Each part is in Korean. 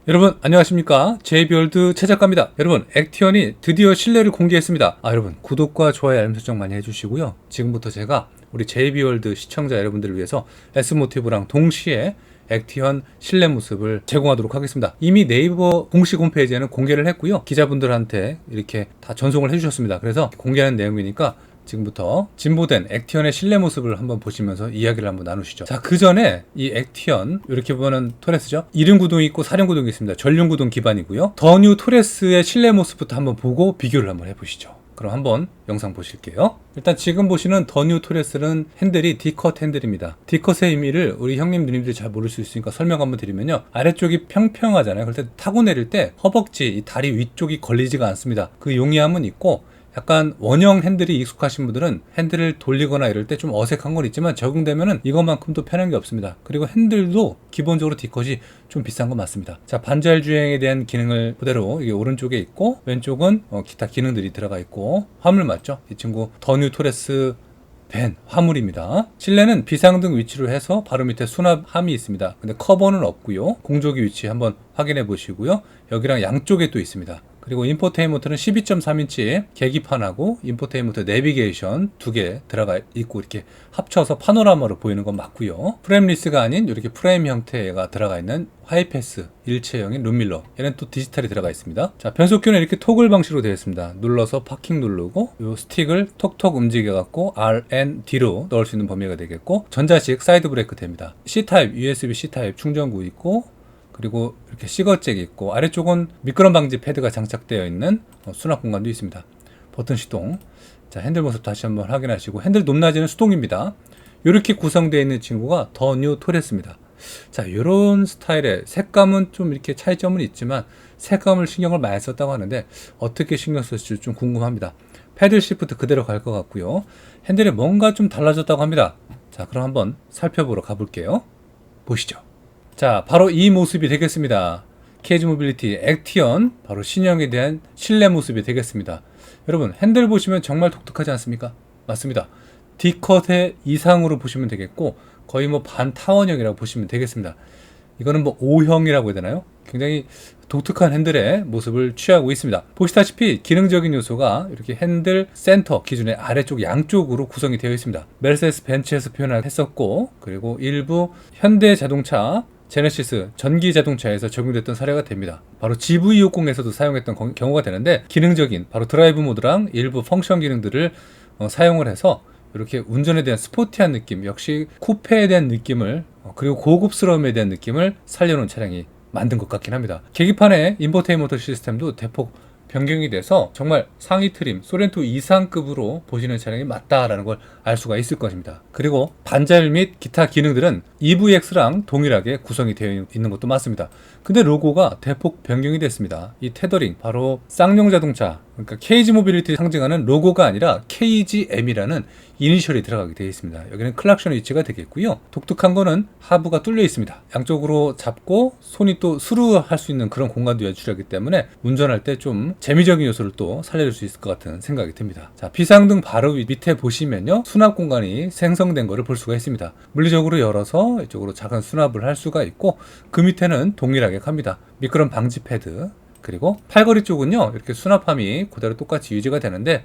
여러분 안녕하십니까, JB월드 최작가입니다. 여러분, 액티언이 드디어 실내를 공개했습니다. 여러분 구독과 좋아요 알림 설정 많이 해주시고요. 지금부터 제가 우리 JB월드 시청자 여러분들을 위해서 S모티브랑 동시에 액티언 실내 모습을 제공하도록 하겠습니다. 이미 네이버 공식 홈페이지에는 공개를 했고요, 기자분들한테 이렇게 다 전송을 해주셨습니다. 그래서 공개하는 내용이니까 지금부터 진보된 액티언의 실내 모습을 한번 보시면서 이야기를 한번 나누시죠. 자, 그 전에 이 액티언, 이렇게 보면은 토레스죠. 2륜 구동이 있고 4륜 구동이 있습니다. 전륜 구동 기반이고요. 더 뉴 토레스의 실내 모습부터 한번 보고 비교를 한번 해보시죠. 그럼 한번 영상 보실게요. 일단 지금 보시는 더 뉴 토레스는 핸들이 D컷 핸들입니다. D컷의 의미를 우리 형님 누님들이 잘 모를 수 있으니까 설명 한번 드리면요, 아래쪽이 평평하잖아요. 그럴 때 타고 내릴 때 허벅지, 이 다리 위쪽이 걸리지가 않습니다. 그 용이함은 있고, 약간 원형 핸들이 익숙하신 분들은 핸들을 돌리거나 이럴 때 좀 어색한 건 있지만 적용되면은 이것만큼도 편한 게 없습니다. 그리고 핸들도 기본적으로 D컷이 좀 비싼 건 맞습니다. 자, 반자율 주행에 대한 기능을 그대로 이게 오른쪽에 있고, 왼쪽은 기타 기능들이 들어가 있고, 화물 맞죠? 이 친구 더 뉴 토레스 벤 화물입니다. 실내는 비상등 위치로 해서 바로 밑에 수납함이 있습니다. 근데 커버는 없고요. 공조기 위치 한번 확인해 보시고요. 여기랑 양쪽에 또 있습니다. 그리고 인포테인먼트는 12.3인치 계기판하고 인포테인먼트 내비게이션 두 개 들어가 있고, 이렇게 합쳐서 파노라마로 보이는 건 맞고요. 프레임리스가 아닌 이렇게 프레임 형태가 들어가 있는 하이패스 일체형인 룸밀러, 얘는 또 디지털이 들어가 있습니다. 자, 변속기는 이렇게 토글 방식으로 되어 있습니다. 눌러서 파킹 누르고 이 스틱을 톡톡 움직여 갖고 R, N, D로 넣을 수 있는 범위가 되겠고, 전자식 사이드 브레이크 됩니다. C타입, USB-C 타입 충전구 있고, 그리고 이렇게 시거잭이 있고, 아래쪽은 미끄럼 방지 패드가 장착되어 있는 수납 공간도 있습니다. 버튼 시동. 자, 핸들 모습 다시 한번 확인하시고, 핸들 높낮이는 수동입니다. 이렇게 구성되어 있는 친구가 더 뉴 토레스입니다. 자, 이런 스타일의 색감은 좀 이렇게 차이점은 있지만 색감을 신경을 많이 썼다고 하는데 어떻게 신경 썼을지 좀 궁금합니다. 패들 시프트 그대로 갈 것 같고요. 핸들에 뭔가 좀 달라졌다고 합니다. 자, 그럼 한번 살펴보러 가볼게요. 보시죠. 자, 바로 이 모습이 되겠습니다. 케이지 모빌리티 액티언, 바로 신형에 대한 실내 모습이 되겠습니다. 여러분, 핸들 보시면 정말 독특하지 않습니까? 맞습니다. D컷의 이상으로 보시면 되겠고, 거의 뭐 반타원형이라고 보시면 되겠습니다. 이거는 뭐 O형이라고 해야 되나요? 굉장히 독특한 핸들의 모습을 취하고 있습니다. 보시다시피 기능적인 요소가 이렇게 핸들 센터 기준의 아래쪽 양쪽으로 구성이 되어 있습니다. 메르세데스 벤츠에서 표현을 했었고, 그리고 일부 현대 자동차 제네시스 전기 자동차에서 적용됐던 사례가 됩니다. 바로 GV60에서도 사용했던 경우가 되는데, 기능적인 바로 드라이브 모드랑 일부 펑션 기능들을 사용을 해서 이렇게 운전에 대한 스포티한 느낌, 역시 쿠페에 대한 느낌을, 그리고 고급스러움에 대한 느낌을 살려놓은 차량이 만든 것 같긴 합니다. 계기판의 인포테인먼트 시스템도 대폭 변경이 돼서 정말 상위 트림, 소렌토 이상급으로 보시는 차량이 맞다라는 걸 알 수가 있을 것입니다. 그리고 반자율 및 기타 기능들은 EVX랑 동일하게 구성이 되어 있는 것도 맞습니다. 근데 로고가 대폭 변경이 됐습니다. 이 테더링, 바로 쌍용 자동차, 그러니까 케이지 모빌리티 상징하는 로고가 아니라 KGM이라는 이니셜이 들어가게 되어 있습니다. 여기는 클락션 위치가 되겠고요. 독특한 거는 하부가 뚫려 있습니다. 양쪽으로 잡고 손이 또 스루할 수 있는 그런 공간도 연출하기 때문에 운전할 때 좀 재미적인 요소를 또 살려줄 수 있을 것 같은 생각이 듭니다. 자, 비상등 바로 밑에 보시면요, 수납 공간이 생성된 것을 볼 수가 있습니다. 물리적으로 열어서 이쪽으로 작은 수납을 할 수가 있고, 그 밑에는 동일하게 갑니다. 미끄럼 방지 패드, 그리고 팔걸이 쪽은요, 이렇게 수납함이 그대로 똑같이 유지가 되는데,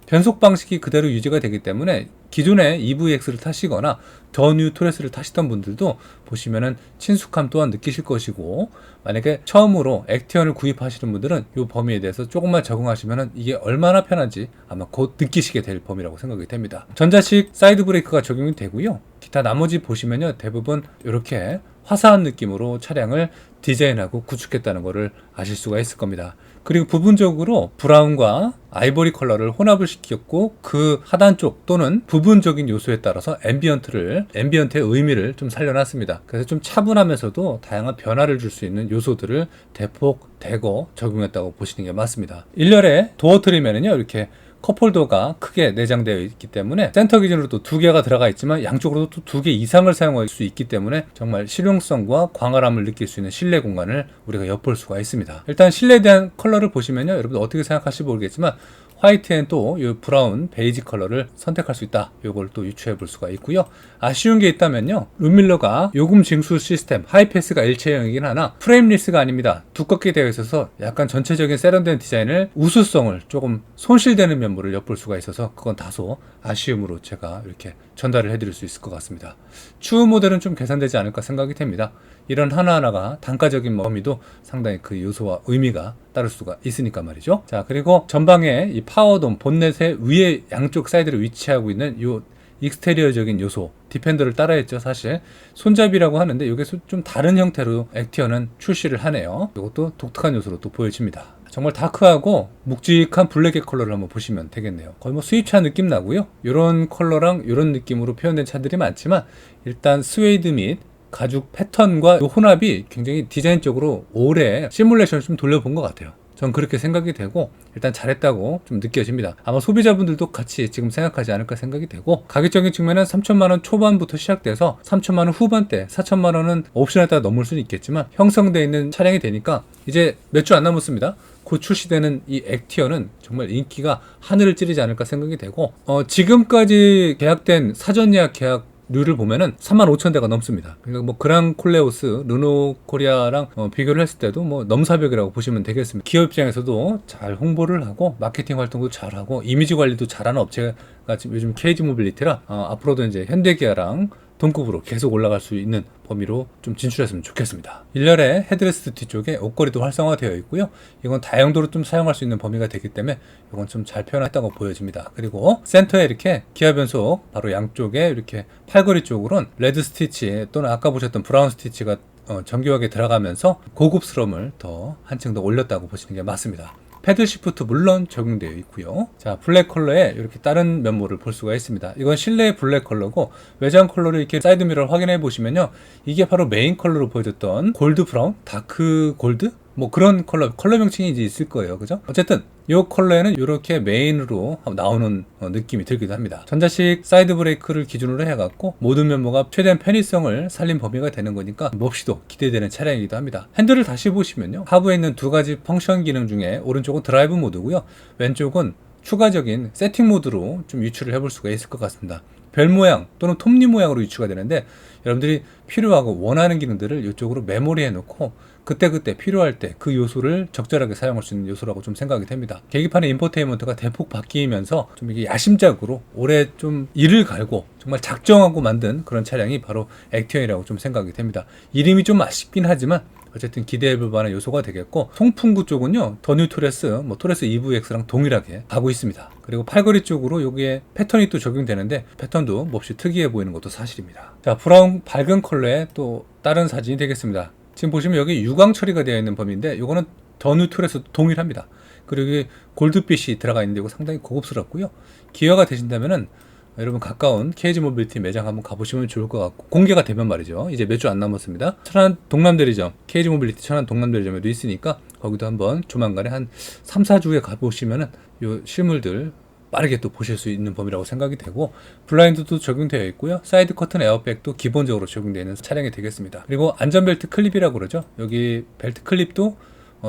변속 방식이 그대로 유지가 되기 때문에 기존에 EVX를 타시거나 더 뉴 토레스를 타시던 분들도 보시면은 친숙함 또한 느끼실 것이고, 만약에 처음으로 액티언을 구입하시는 분들은 이 범위에 대해서 조금만 적응하시면은 이게 얼마나 편한지 아마 곧 느끼시게 될 범위라고 생각이 됩니다. 전자식 사이드 브레이크가 적용이 되고요. 기타 나머지 보시면요, 대부분 이렇게 화사한 느낌으로 차량을 디자인하고 구축했다는 것을 아실 수가 있을 겁니다. 그리고 부분적으로 브라운과 아이보리 컬러를 혼합을 시켰고, 그 하단 쪽 또는 부분적인 요소에 따라서 앰비언트의 의미를 좀 살려놨습니다. 그래서 좀 차분하면서도 다양한 변화를 줄 수 있는 요소들을 대폭 대거 적용했다고 보시는 게 맞습니다. 1열의 도어 트림에는요, 이렇게 컵홀더가 크게 내장되어 있기 때문에 센터 기준으로 또 두 개가 들어가 있지만 양쪽으로도 또 두 개 이상을 사용할 수 있기 때문에 정말 실용성과 광활함을 느낄 수 있는 실내 공간을 우리가 엿볼 수가 있습니다. 일단 실내에 대한 컬러를 보시면요, 여러분 어떻게 생각하실지 모르겠지만 화이트엔 또 이 브라운, 베이지 컬러를 선택할 수 있다. 이걸 또 유추해 볼 수가 있고요. 아쉬운 게 있다면요. 룸밀러가 요금 징수 시스템 하이패스가 일체형이긴 하나 프레임리스가 아닙니다. 두껍게 되어 있어서 약간 전체적인 세련된 디자인을 우수성을 조금 손실되는 면모를 엿볼 수가 있어서 그건 다소 아쉬움으로 제가 이렇게 전달을 해드릴 수 있을 것 같습니다. 추후 모델은 좀 개선되지 않을까 생각이 됩니다. 이런 하나하나가 단가적인 범위도 상당히 그 요소와 의미가 따를 수가 있으니까 말이죠. 자, 그리고 전방에 이 파워돔 본넷의 위에 양쪽 사이드로 위치하고 있는 요 익스테리어적인 요소 디펜더를 따라했죠. 사실 손잡이라고 하는데 이게 좀 다른 형태로 액티어는 출시를 하네요. 이것도 독특한 요소로 또 보여집니다. 정말 다크하고 묵직한 블랙의 컬러를 한번 보시면 되겠네요. 거의 뭐 수입차 느낌 나고요. 이런 컬러랑 이런 느낌으로 표현된 차들이 많지만 일단 스웨이드 및 가죽 패턴과 혼합이 굉장히 디자인적으로 오래 시뮬레이션을 좀 돌려본 것 같아요. 전 그렇게 생각이 되고 일단 잘했다고 좀 느껴집니다. 아마 소비자분들도 같이 지금 생각하지 않을까 생각이 되고 가격적인 측면은 3천만원 초반부터 시작돼서 3천만원 후반대 4천만원은 옵션에 따라 넘을 수는 있겠지만 형성되어 있는 차량이 되니까 이제 몇 주 안 남았습니다. 곧 출시되는 이 액티어는 정말 인기가 하늘을 찌르지 않을까 생각이 되고 지금까지 계약된 사전 예약 계약 류를 보면은 35,000대가 넘습니다. 그러니까 뭐 그랑 콜레오스, 르노 코리아랑 비교를 했을 때도 뭐 넘사벽이라고 보시면 되겠습니다. 기업 입장에서도 잘 홍보를 하고 마케팅 활동도 잘하고 이미지 관리도 잘하는 업체가 지금 요즘 KG 모빌리티라 앞으로도 이제 현대기아랑 동급으로 계속 올라갈 수 있는 범위로 좀 진출했으면 좋겠습니다. 1열에 헤드레스트 뒤쪽에 옷걸이도 활성화되어 있고요. 이건 다용도로 좀 사용할 수 있는 범위가 되기 때문에 이건 좀 잘 표현했다고 보여집니다. 그리고 센터에 이렇게 기아 변속 바로 양쪽에 이렇게 팔걸이 쪽으로는 레드 스티치 또는 아까 보셨던 브라운 스티치가 정교하게 들어가면서 고급스러움을 더 한층 더 올렸다고 보시는 게 맞습니다. 패들 시프트 물론 적용되어 있고요. 자, 블랙 컬러에 이렇게 다른 면모를 볼 수가 있습니다. 이건 실내 블랙 컬러고 외장 컬러를 이렇게 사이드 미러를 확인해 보시면요. 이게 바로 메인 컬러로 보여줬던 골드 브라운, 다크 골드? 뭐 그런 컬러 명칭이 이제 있을 거예요. 그죠? 어쨌든 이 컬러에는 이렇게 메인으로 나오는 느낌이 들기도 합니다. 전자식 사이드 브레이크를 기준으로 해갖고 모든 면모가 최대한 편의성을 살린 범위가 되는 거니까 몹시도 기대되는 차량이기도 합니다. 핸들을 다시 보시면요. 하부에 있는 두 가지 펑션 기능 중에 오른쪽은 드라이브 모드고요. 왼쪽은 추가적인 세팅 모드로 좀 유출을 해볼 수가 있을 것 같습니다. 별 모양 또는 톱니 모양으로 유추가 되는데 여러분들이 필요하고 원하는 기능들을 이쪽으로 메모리해 놓고 그때그때 필요할 때 그 요소를 적절하게 사용할 수 있는 요소라고 좀 생각이 됩니다. 계기판의 인포테인먼트가 대폭 바뀌면서 좀 이게 야심작으로 올해 좀 이를 갈고 정말 작정하고 만든 그런 차량이 바로 액티언이라고 좀 생각이 됩니다. 이름이 좀 아쉽긴 하지만 어쨌든 기대해볼 만한 요소가 되겠고 송풍구 쪽은요 더 뉴 토레스, 토레스 EVX랑 동일하게 가고 있습니다. 그리고 팔걸이 쪽으로 여기에 패턴이 또 적용되는데 패턴도 몹시 특이해 보이는 것도 사실입니다. 자, 브라운 밝은 컬러의 또 다른 사진이 되겠습니다. 지금 보시면 여기 유광 처리가 되어 있는 범위인데 이거는 더 뉴 토레스 동일합니다. 그리고 여기 골드빛이 들어가 있는데 이거 상당히 고급스럽고요. 기회가 되신다면은 여러분 가까운 KG 모빌리티 매장 한번 가보시면 좋을 것 같고 공개가 되면 말이죠. 이제 몇 주 안 남았습니다. 천안 동남대리점, KG 모빌리티 천안 동남대리점에도 있으니까 거기도 한번 조만간에 한 3, 4주에 가보시면은 요 실물들 빠르게 또 보실 수 있는 범위라고 생각이 되고 블라인드도 적용되어 있고요. 사이드 커튼 에어백도 기본적으로 적용되어 있는 차량이 되겠습니다. 그리고 안전벨트 클립이라고 그러죠. 여기 벨트 클립도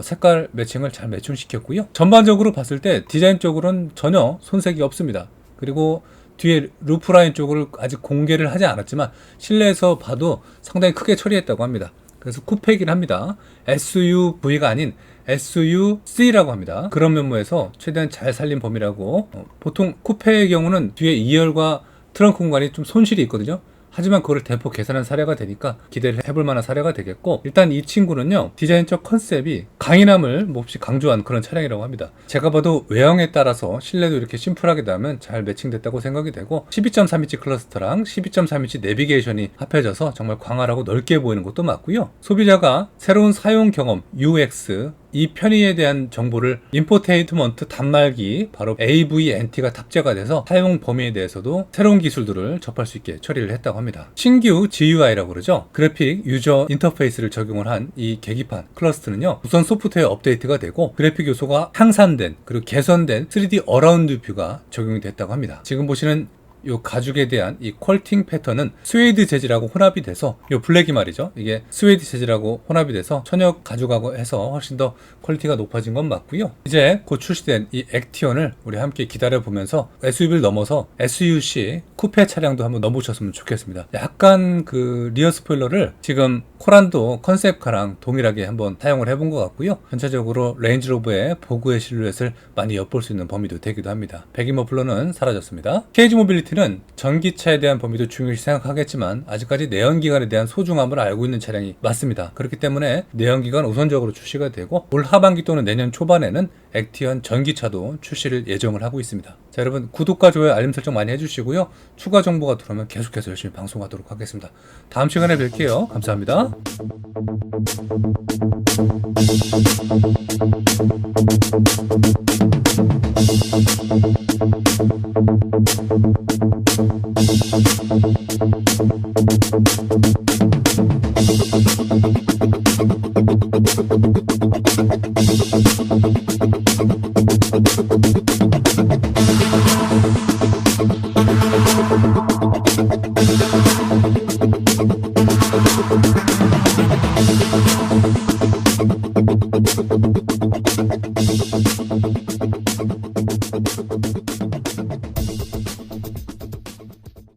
색깔 매칭을 잘 매칭시켰고요. 전반적으로 봤을 때 디자인적으로는 전혀 손색이 없습니다. 그리고 뒤에 루프라인 쪽을 아직 공개를 하지 않았지만 실내에서 봐도 상당히 크게 처리했다고 합니다. 그래서 쿠페이긴 합니다. SUV가 아닌 SUC라고 합니다. 그런 면모에서 최대한 잘 살린 범위라고 보통 쿠페의 경우는 뒤에 2열과 트렁크 공간이 좀 손실이 있거든요. 하지만 그걸 대폭 개선한 사례가 되니까 기대를 해볼 만한 사례가 되겠고 일단 이 친구는요 디자인적 컨셉이 강인함을 몹시 강조한 그런 차량이라고 합니다. 제가 봐도 외형에 따라서 실내도 이렇게 심플하게 나면 잘 매칭됐다고 생각이 되고 12.3인치 클러스터랑 12.3인치 내비게이션이 합해져서 정말 광활하고 넓게 보이는 것도 맞고요. 소비자가 새로운 사용 경험 UX 이 편의에 대한 정보를 인포테인먼트 단말기 바로 AVNT가 탑재가 돼서 사용 범위에 대해서도 새로운 기술들을 접할 수 있게 처리를 했다고 합니다. 신규 GUI라고 그러죠. 그래픽 유저 인터페이스를 적용을 한 이 계기판 클러스트는요. 우선 소프트웨어 업데이트가 되고 그래픽 요소가 향상된 그리고 개선된 3D 어라운드 뷰가 적용이 됐다고 합니다. 지금 보시는 이 가죽에 대한 이 퀄팅 패턴은 스웨이드 재질하고 혼합이 돼서 이 블랙이 말이죠. 이게 스웨이드 재질하고 혼합이 돼서 천연 가죽하고 해서 훨씬 더 퀄리티가 높아진 건 맞고요. 이제 곧 출시된 이 액티언을 우리 함께 기다려 보면서 SUV를 넘어서 SUC 쿠페 차량도 한번 넘어보셨으면 좋겠습니다. 약간 그 리어 스포일러를 지금 코란도 컨셉카랑 동일하게 한번 사용을 해본 것 같고요. 전체적으로 레인지로버의 보그의 실루엣을 많이 엿볼 수 있는 범위도 되기도 합니다. 배기 머플러는 사라졌습니다. KG 모빌리티는 전기차에 대한 범위도 중요시 생각하겠지만 아직까지 내연기관에 대한 소중함을 알고 있는 차량이 맞습니다. 그렇기 때문에 내연기관 우선적으로 출시가 되고 올 하반기 또는 내년 초반에는 액티언 전기차도 출시를 예정을 하고 있습니다. 자, 여러분 구독과 좋아요 알림 설정 많이 해주시고요. 추가 정보가 들어오면 계속해서 열심히 방송하도록 하겠습니다. 다음 시간에 뵐게요. 감사합니다.